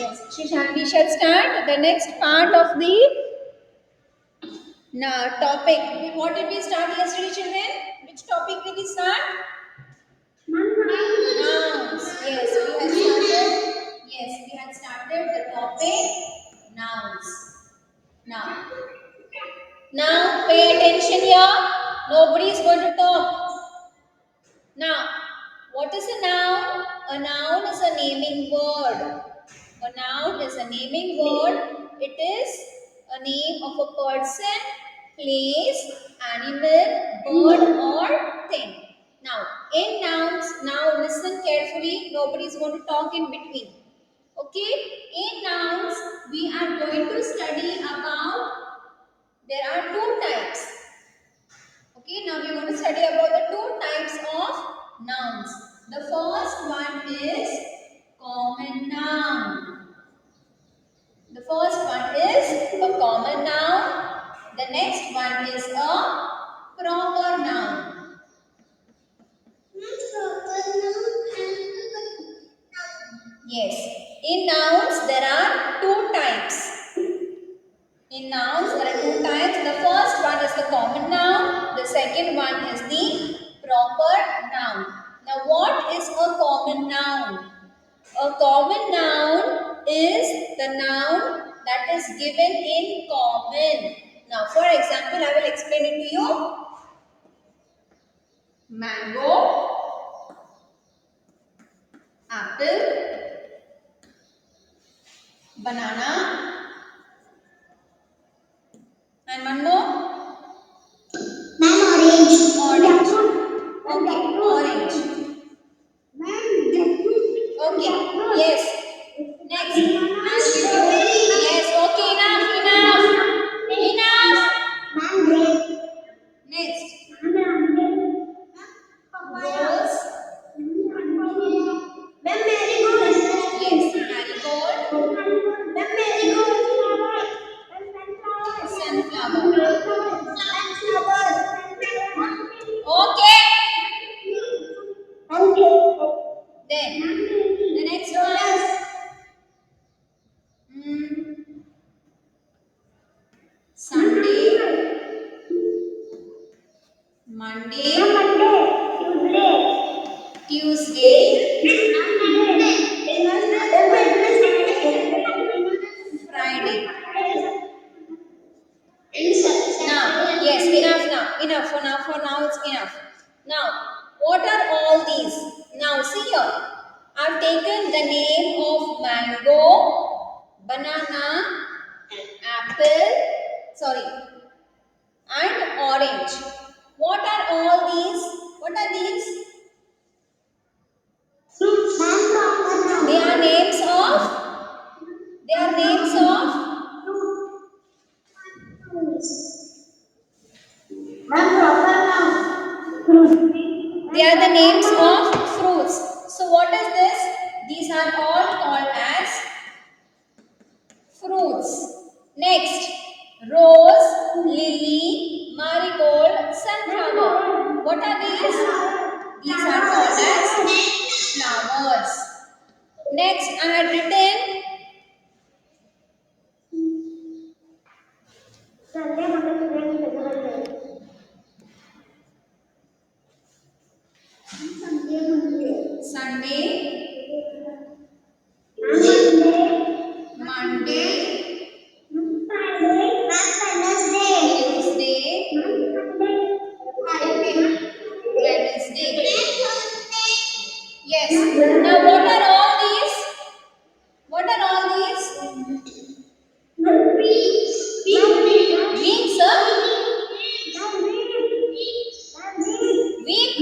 Yes, we shall start the next part of the topic. What did we start yesterday, children? Which topic did we start? Nouns. Yes, we had started. Yes, we had started the topic nouns. Now pay attention here. Nobody is going to talk. Now, what is a noun? A noun is a naming word. A noun is a naming word. It is a name of a person, place, animal, bird, or thing. Now, in nouns, now listen carefully. Nobody is going to talk in between. Okay? In nouns, we are going to study about, there are two types. Okay, now we are going to study about the two types of nouns. The first one is common noun. The first one is a common noun. The next one is a proper noun. Yes, in nouns there are two types. In nouns there are two types. The first one is the common noun. The second one is the proper noun. Now what is a common noun? A common noun is the noun that is given in common. Now for example, I will explain it to you. Mango, apple, banana, and one more. Orange. Okay, orange. Okay, yes. Next, I'll give you. Yes, okay, enough. Next, rose. Yes, marigold. Sunflower. Okay. Then, the next one. Sunday, Monday, Tuesday, Friday. Now, yes, enough now. Enough for now. For now, it's enough. Now, what are all these? Now, see here. I've taken the name of mango, banana, apple, sorry, and orange. What are all these? What are these? They are names of. They are names of. They are the names of fruits. So what is this? These are all called as fruits. Next, rose, lily, marigold, sunflower. What are these? These are called as flowers. Next, I had written Sunday, Monday, Tuesday, Wednesday. Yes. Now what are all these? What are all these? Weeks, sir? Week?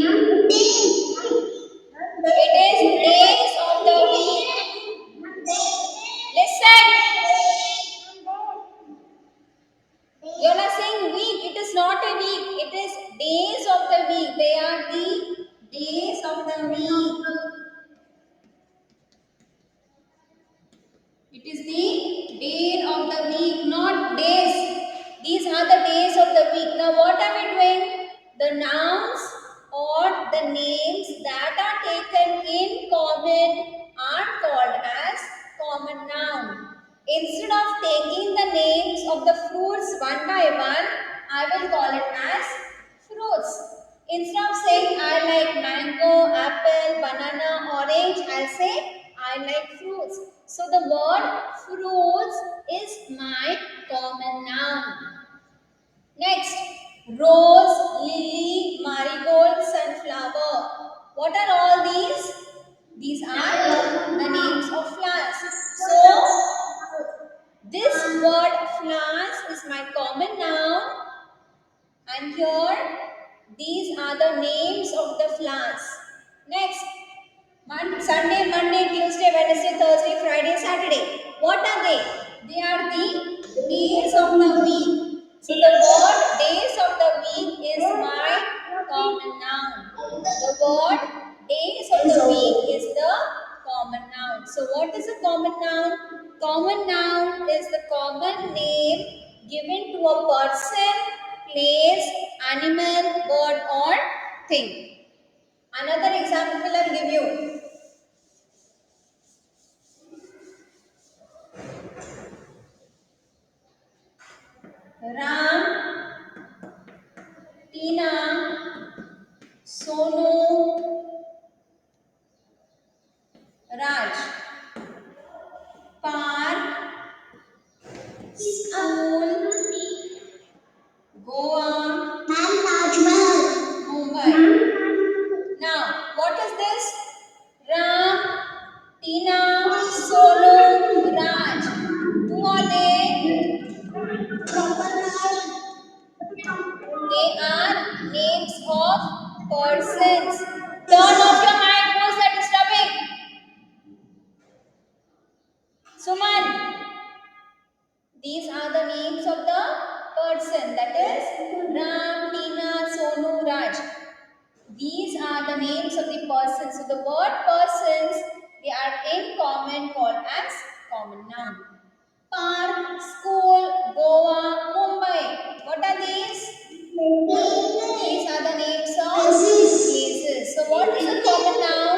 It is days of the week. Listen. You are saying week. It is not a week. It is days of the week. They are the days of the week. It is the day of the week, not days. These are the days of the week. Now, what are we doing? The nouns or the names that are taken in common are called as common noun. of the fruits one by one, I will call it as fruits. Instead of saying I like mango, apple, banana, orange, I'll say I like fruits. So the word fruits is my common noun. Next, rose, lily, marigold, sunflower. What are all these? These are the names of flowers. So, this word flowers is my common noun, and here these are the names of the flowers. Next, Sunday, Monday, Tuesday, Wednesday, Thursday, Friday, Saturday. What are they? They are the days of the week. So the word days of the week is my common noun. The word days of the week is the common noun. So what is a common noun? Common noun is the common name given to a person, place, animal, bird or thing. Another example I'll give you. Ram, Tina, Sonu, Raj. Park, school, Goa, Mumbai. Now, what is this? Ram, Tina, Sonu, Raj. Who are they? They are names of persons. Turn off your mic. Who's that disturbing? Suman. These are the names of the person, that is Ram, Tina, Sonu, Raj. These are the names of the persons. So the word persons, they are in common called as common noun. Park, school, Goa, Mumbai. What are these? These are the names of places. So what is a common noun?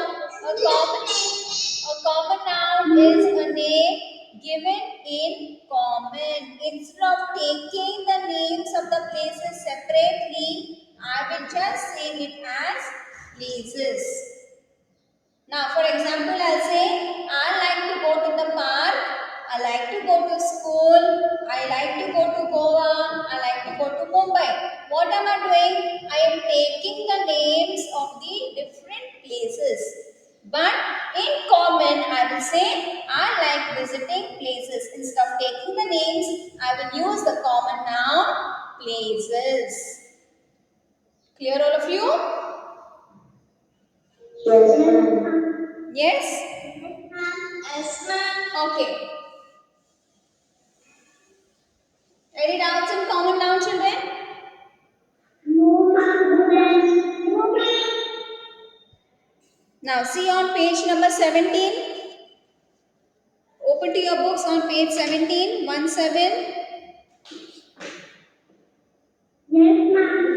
A common noun is a name given in common. Instead of taking the names of the places separately, I will just say it as places. Now, for example, I'll say, I like to go to the park, I like to go to school, I like to go to Goa, I like to go to Mumbai. What am I doing? I am taking the names of the different places. But in common, I will say, I like visiting places. Instead of taking the names, I will use the common noun, places. Clear, all of you? Yes? Yes, ma'am. Okay. Any doubts in common noun, children? No, ma'am. No, ma'am. Now, see on page number 17. Open to your books on page 17, 17. Yes, ma'am.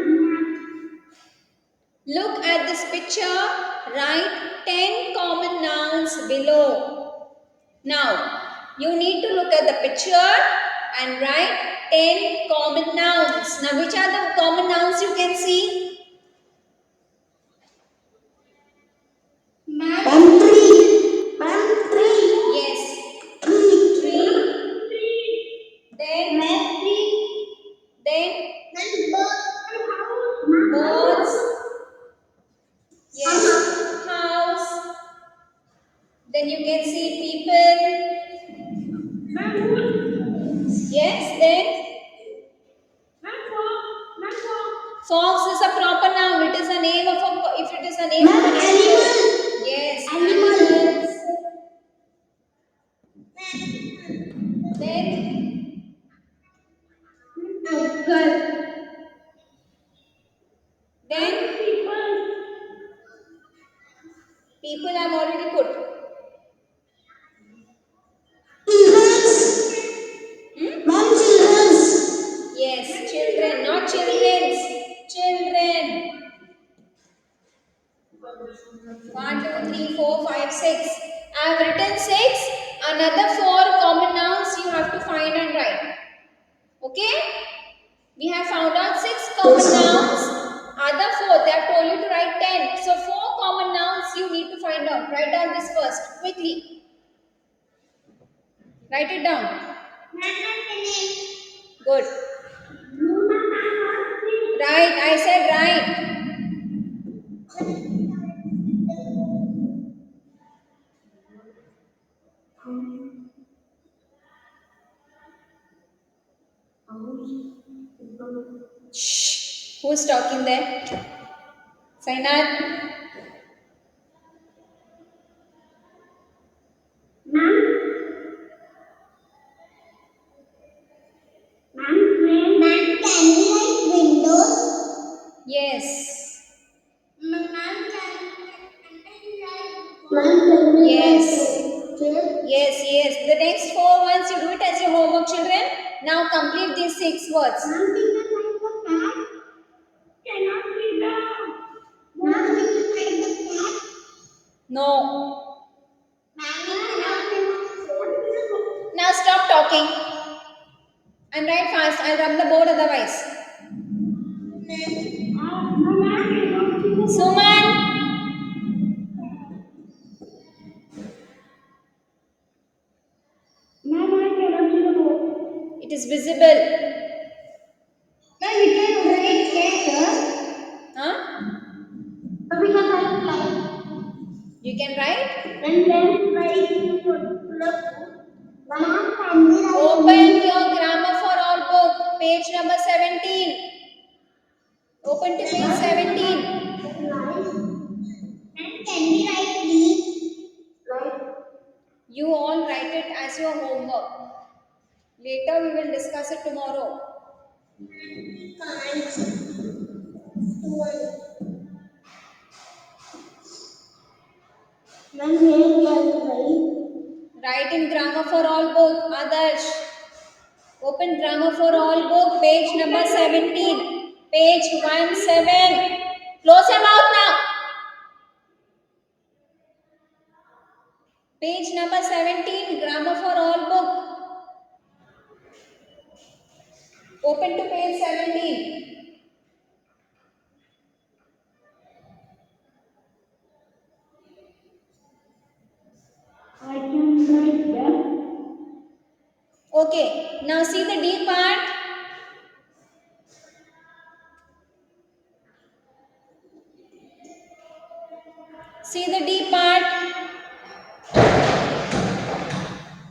Look at this picture. Write 10 common nouns below. Now, you need to look at the picture and write 10 common nouns. Now, which are the common nouns you can see? Ma'am, tree. Ma'am, tree. Yes. Tree. Then. Then. Birds. Yes. House. Then you can see people. Yes. Then. Fox is a proper noun. It is a name of a. If it is a name of an animal. Yes. Animals. Then. Uncle. Then. People have already put. Mom, children's. Yes, children, not children's. Children. 1, 2, 3, 4, 5, 6. I have written 6. Another 4 common nouns you have to find and write. Okay? We have found out 6 common nouns. Other 4, they have told you to write 10. So 4 common nouns you need to find out. Write down this first, quickly. Write it down. Good. Right, I said right. Shh. Who's talking there? Sainat? Ma'am, can we write windows? Yes. Ma'am, can we Yes. write Yes. The next 4 ones you do it as your homework, children. Now complete these 6 words. Ma'am, we can write the cat. Cannot be the. Ma'am, we can write the cat. No. Ma'am, we cannot write. Now stop talking and write fast. I'll rub the board otherwise. Suman, Ma'am, I cannot see the board. it is visible. Ma'am, we can write cat. Huh? But we can write cat. You can write. And then write Ma'am, can we write? Open your grammar for all book, page number 17. Open to page 17. And can we write please? Right. You all write it as your homework. Later we will discuss it tomorrow. Ma'am, here we have to write. Write in grammar for all book, Adarsh. Open grammar for all book, page number 17. Page 17. Close your mouth now. Page number 17, grammar for all book. Open to page 17. I can write that. Okay, now see the D part. See the D part.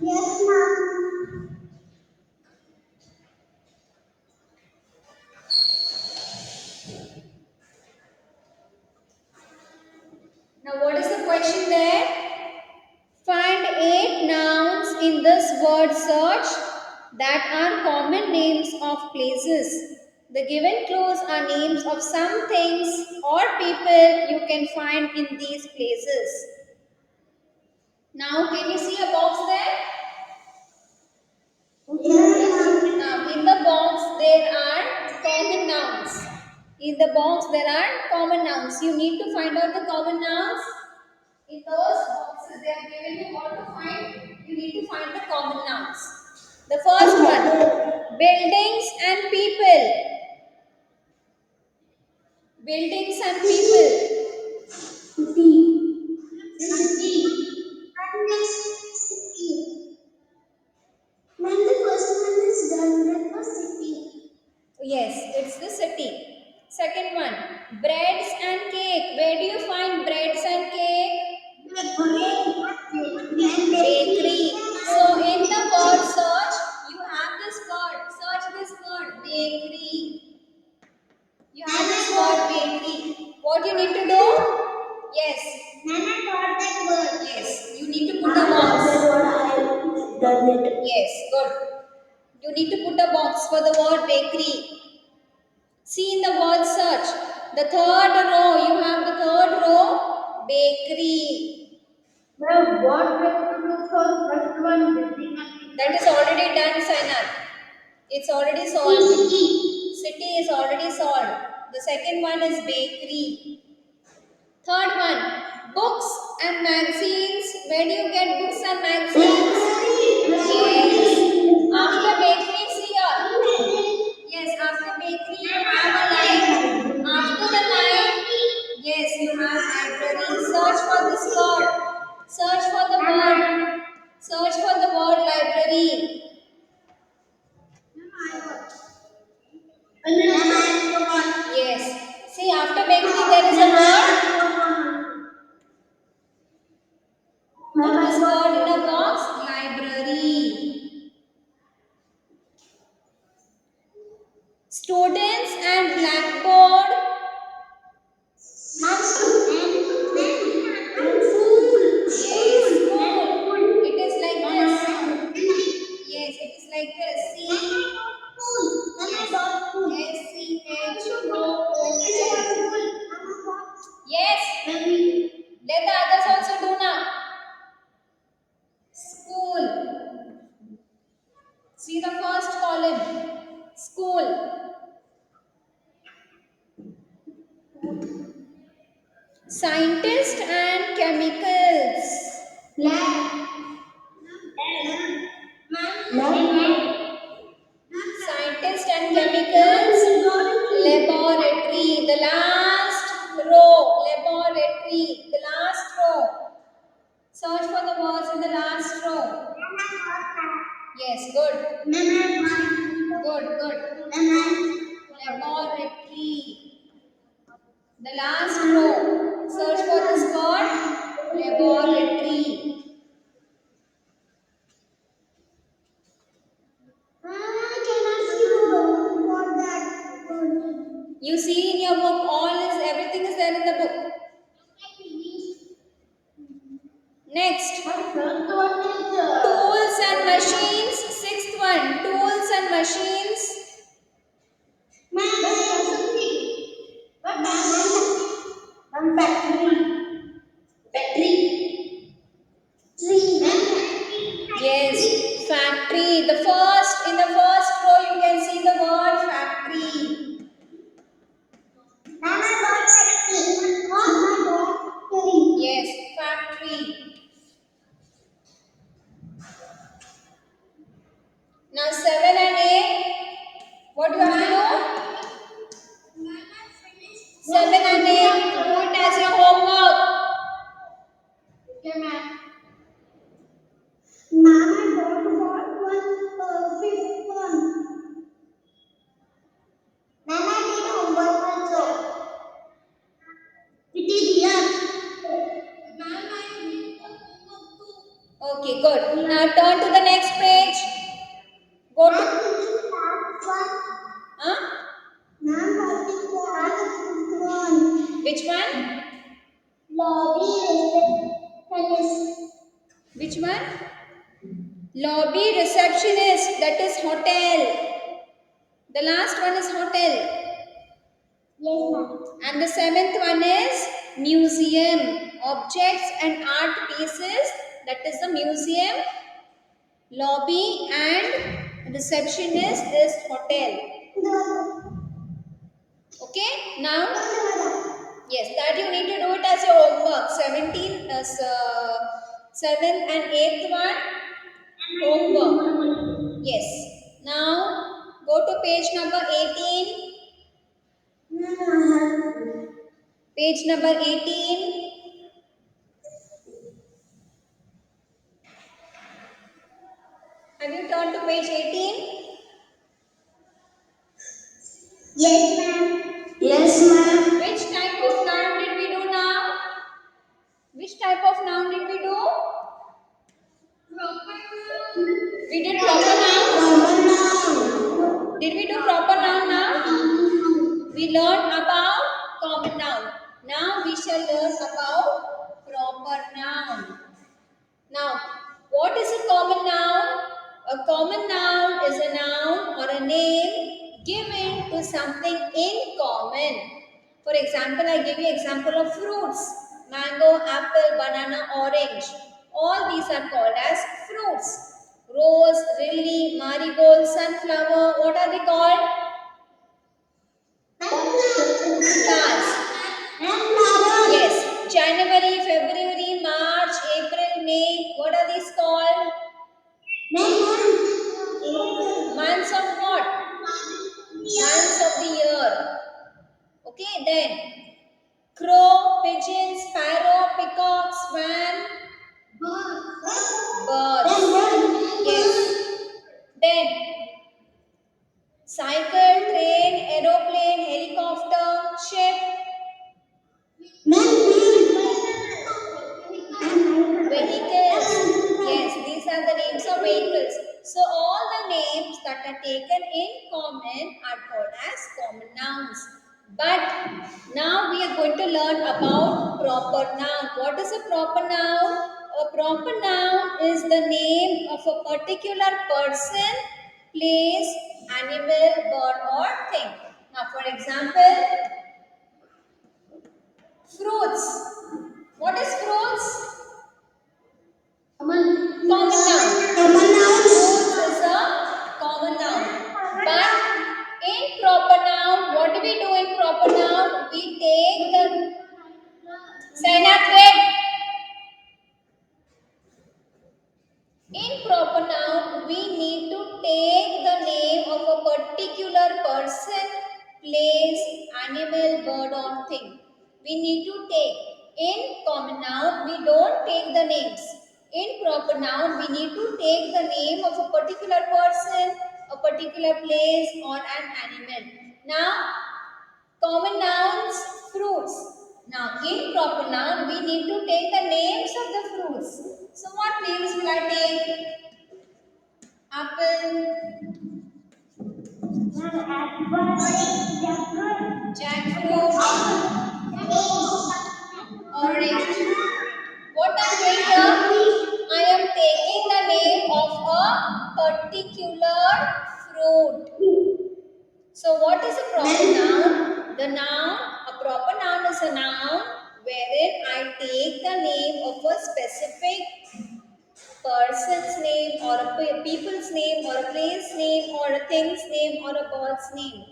Yes, ma'am. Now what is the question there? Find 8 nouns in this word search that are common names of places. The given clues are names of some things or people you can find in these places. Now can you see a box there? Now in the box there are common nouns. In the box there are common nouns. You need to find out the common nouns. In those boxes they are given you what to find. You need to find the common nouns. The first one, buildings and people. Buildings and people. City. And next city. Ma'am, the first one is done. That was city. Yes, it's the city. Second one, breads and cake. Where do you find breads and cake? Bakery. So in the word search, you have this word. Search this word, bakery. You have this word, bakery. What you need to do? Yes. Nana got that word. Yes. You need to put a box. I done it. Yes, good. You need to put a box for the word bakery. See in the word search. The third row, you have the third row, bakery. Well, what we have to do for first one building and That is already done, Sainath. It's already solved. City is already solved. The second one is bakery. Third one, books and magazines. Where do you get books and magazines? Yes. After bakery is here. See the first column. School. Scientist and chemicals. Lab. Scientist and chemicals. Laboratory. The last row. Laboratory. The last row. Search for the words in the last row. Yes, good. Good, good. Laboratory. The last row. Search for this word. Laboratory. You see in your book, everything is there in the book. Next, tools and machines. Sixth one, tools and machines. Yes, factory. In the first row, you can see the word factory. Yes, factory. Now 7 and 8. What do you have to do? 7 and 8. Do it as your homework. Mama don't want one fifth one. Mama did homework also. It is here. Mama did homework too. Okay, good. Now turn to the next page. Go to. Huh? Ma'am, what is the one? Which one? Lobby receptionist. Which one? Lobby receptionist. That is hotel. The last one is hotel. Yes, ma'am. And the 7th one is museum. Objects and art pieces. That is the museum. Lobby and receptionist is hotel. Okay, now, yes, that you need to do it as your homework. 7th and 8th one, homework. Yes, now go to page number 18. Page number 18. Have you turned to page 18? Yes, ma'am. Yes, ma'am. Which type of noun did we do now? Which type of noun did we do? We did proper noun. Did we do proper noun now? We learned about common noun. Now we shall learn about proper noun. Now, what is a common noun? A common noun is a noun or a name given to something in common. For example, I give you example of fruits. Mango, apple, banana, orange. All these are called as fruits. Rose, lily, marigold, sunflower. What are they called? Flowers. Yes. January, February, March, April, May. What are these called? Months of what? Months of the year. Okay, then crow, pigeon, sparrow, peacock, swan, birds. Yes. Then cycle, train, aeroplane, helicopter, ship, vehicles. Yes, these are the names of vehicles. So all the names that are taken in common are called as common nouns. But now we are going to learn about proper noun. What is a proper noun? A proper noun is the name of a particular person, place, animal, bird or thing. Now for example, fruits. What is fruits? Common noun. Fruits is a In proper noun, we need to take the name of a particular person, place, animal, bird, or thing. We need to take. In common noun, we don't take the names. In proper noun, we need to take the name of a particular person, a particular place, or an animal. Now, common nouns, fruits. Now, in proper noun, we need to take the names of the fruits. So, what names will I take? Apple, jackfruit, orange. What I'm doing here? I am taking the name of a particular fruit. So, what is a proper noun? A proper noun is a noun wherein I take the name of a specific person's name or a people's name or a place name or a thing's name or a bird's name.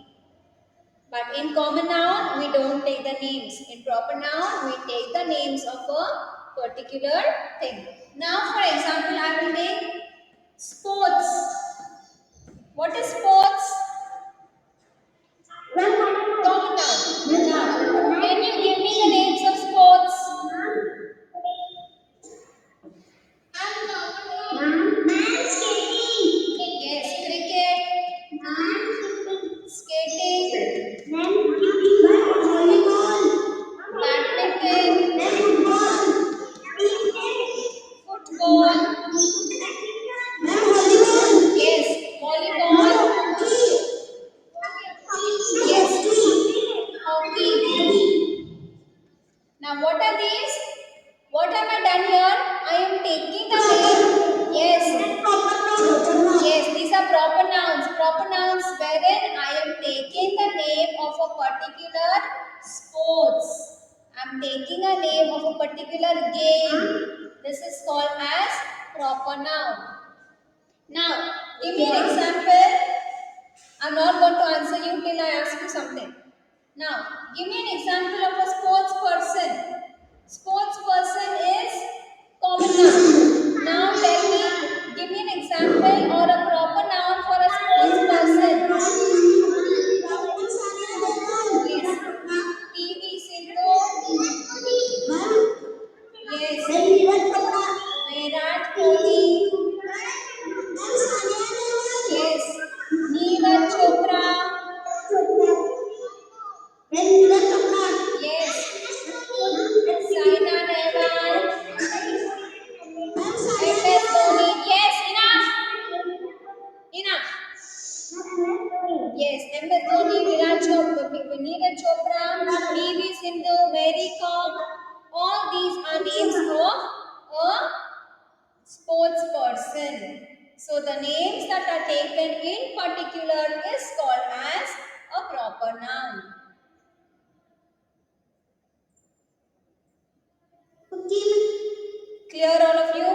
But in common noun, we don't take the names. In proper noun, we take the names of a particular thing. Now, for example, I will take sports. What is sports? Common noun. Now, can you give me the names of sports? Yes, cricket, skating, badminton, football, yes, volleyball, yes, hockey. Now, what are these? What have I done here? I am taking the name. Yes, yes, these are proper nouns. Proper nouns wherein I am taking the name of a particular sports. I am taking a name of a particular game. This is called as proper noun. Now, give me an example. I'm not going to answer you till I ask you something. Now, give me an example of a sports person. Sports person is common noun. Now, tell me, give me an example or a proper noun for a sports person. Yes. PV Sindhu. Yes. Virat Kohli. Yes. Neeraj Chopra. Yes. Saina Nehwal. MS Dhoni. Yes, enough. Enough. Yes, MS Dhoni, Virat Chopra, Neeraj Chopra, PV Sindhu, Mary Kom. All these are names of a sports person. So the names that are taken in particular is called as a proper noun. Clear all of you?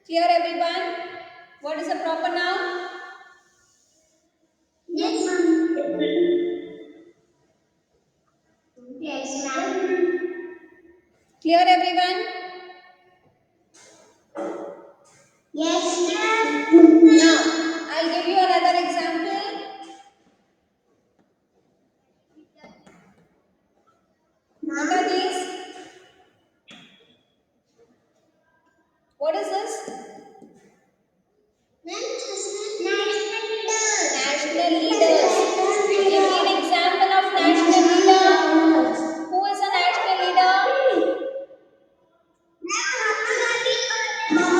Clear everyone? What is a proper noun? Yes, ma'am. Yes, ma'am. Clear everyone? Yes, ma'am. Now, I'll give you another example. What are these? What is this? National leaders. Give me an example of national leader. Who is a national leader?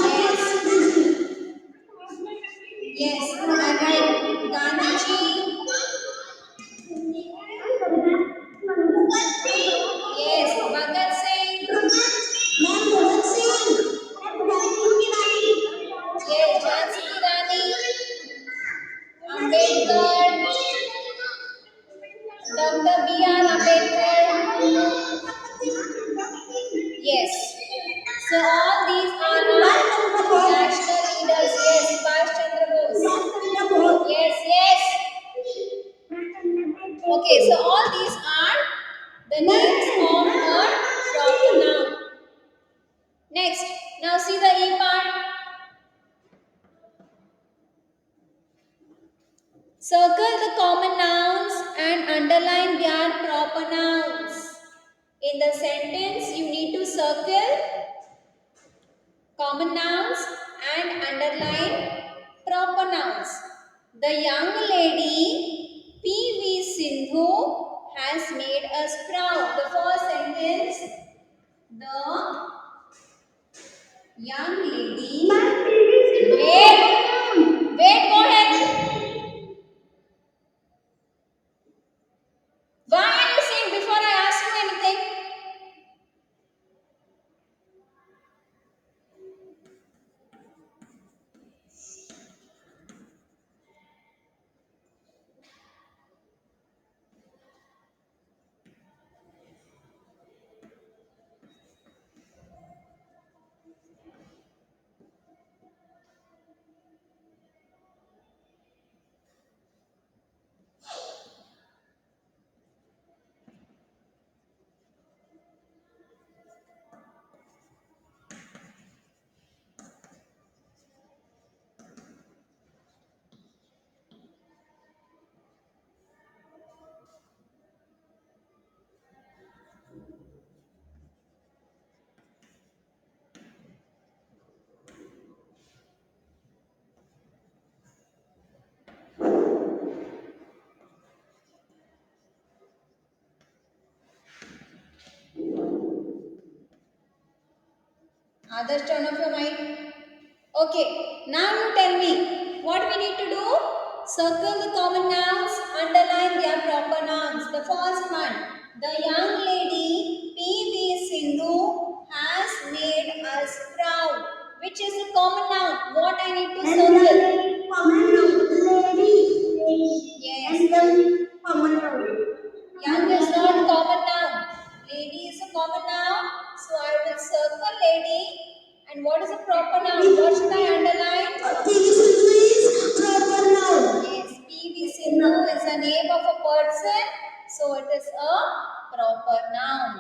Yes. Yes. Right. Gandhiji. Yes. Bhagat Singh. Yes. Jhansi Ki Rani. Ambedkar. Dr. B.R. Ambedkar. Yes. So all these are our national leaders. Yes. Subhash Chandra Bose. Yes. Yes. Circle the common nouns and underline their proper nouns. In the sentence, you need to circle common nouns and underline proper nouns. The young lady P.V. Sindhu has made us proud. The first sentence, the young lady. Wait, go ahead. Why are you saying before I ask you anything? Others, turn off your mic. Okay, now you tell me what we need to do. Circle the common nouns, underline their proper nouns. The first one, the young lady P.V. Sindhu has made us proud. Which is the common noun? What I need to circle? Common noun. Lady. Yes. And then common noun. Young is not common noun. Lady is a common noun. So I will circle lady. And what is a proper noun? What should I underline? PV Sindhu is proper noun. Yes, PV Sindhu is the name of a person. So it is a proper noun.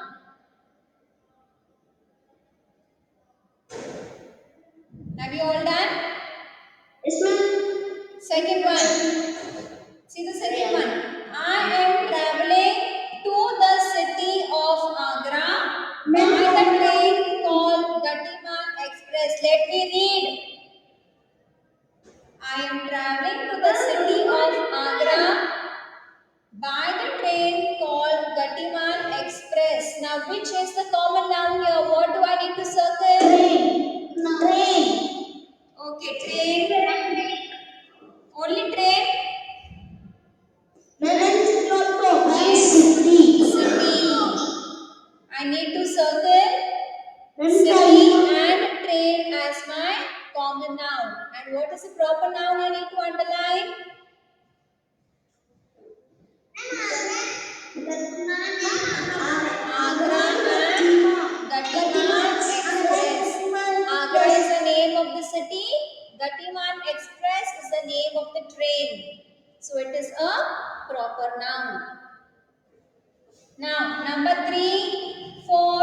Have you all done? Yes, ma'am. Second one. See the second one. I am traveling to the city of Agra by the train called Gatiman Express. Let me read. I am traveling to the city of Agra by the train called Gatiman Express. Now, which is the common noun here? What do I need to circle? Train. Train. Okay, train. Only train. Then Lotto. Yes. City. City. I need to circle Then city train. and train as my common noun. And what is the proper noun I need to underline? Agra and Gatiman Express. Agra is the name of the city. Gatiman Express is the name of the train. So it is a proper noun. Now, number 3, 4,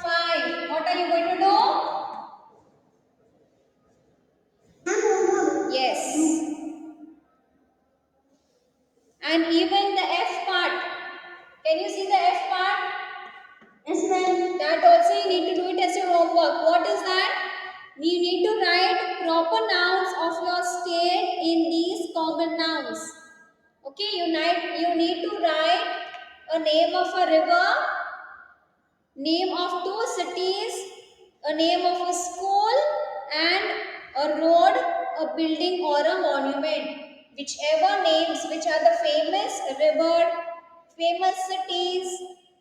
5. What are you going to do? Yes. And even the F part. Can you see the F part? Yes, ma'am. That also you need to do it as your homework. What is that? You need to write proper nouns of your state in these common nouns. Okay, you need to write a name of a river, name of 2 cities, a name of a school, and a road, a building, or a monument. Whichever names which are the famous river, famous cities,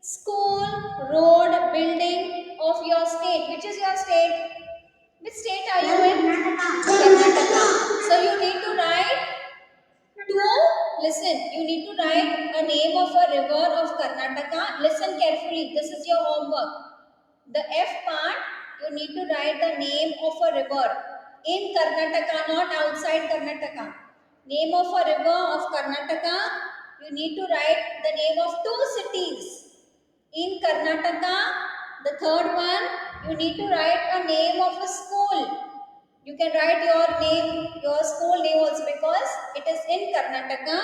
school, road, building of your state. Which is your state? Which state are you in? Karnataka. So you need to write listen, you need to write a name of a river of Karnataka. Listen carefully. This is your homework. The F part, you need to write the name of a river in Karnataka, not outside Karnataka. Name of a river of Karnataka. You need to write the name of 2 cities in Karnataka. The third one, you need to write a name of a school. You can write your name, your school name also because it is in Karnataka.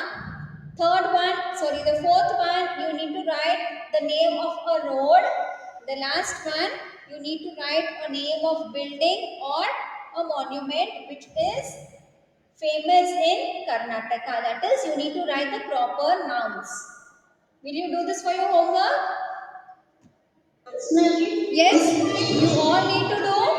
The fourth one, you need to write the name of a road. The last one, you need to write a name of building or a monument which is famous in Karnataka. That is, you need to write the proper nouns. Will you do this for your homework? Yes, ma'am. Yes, you all need to do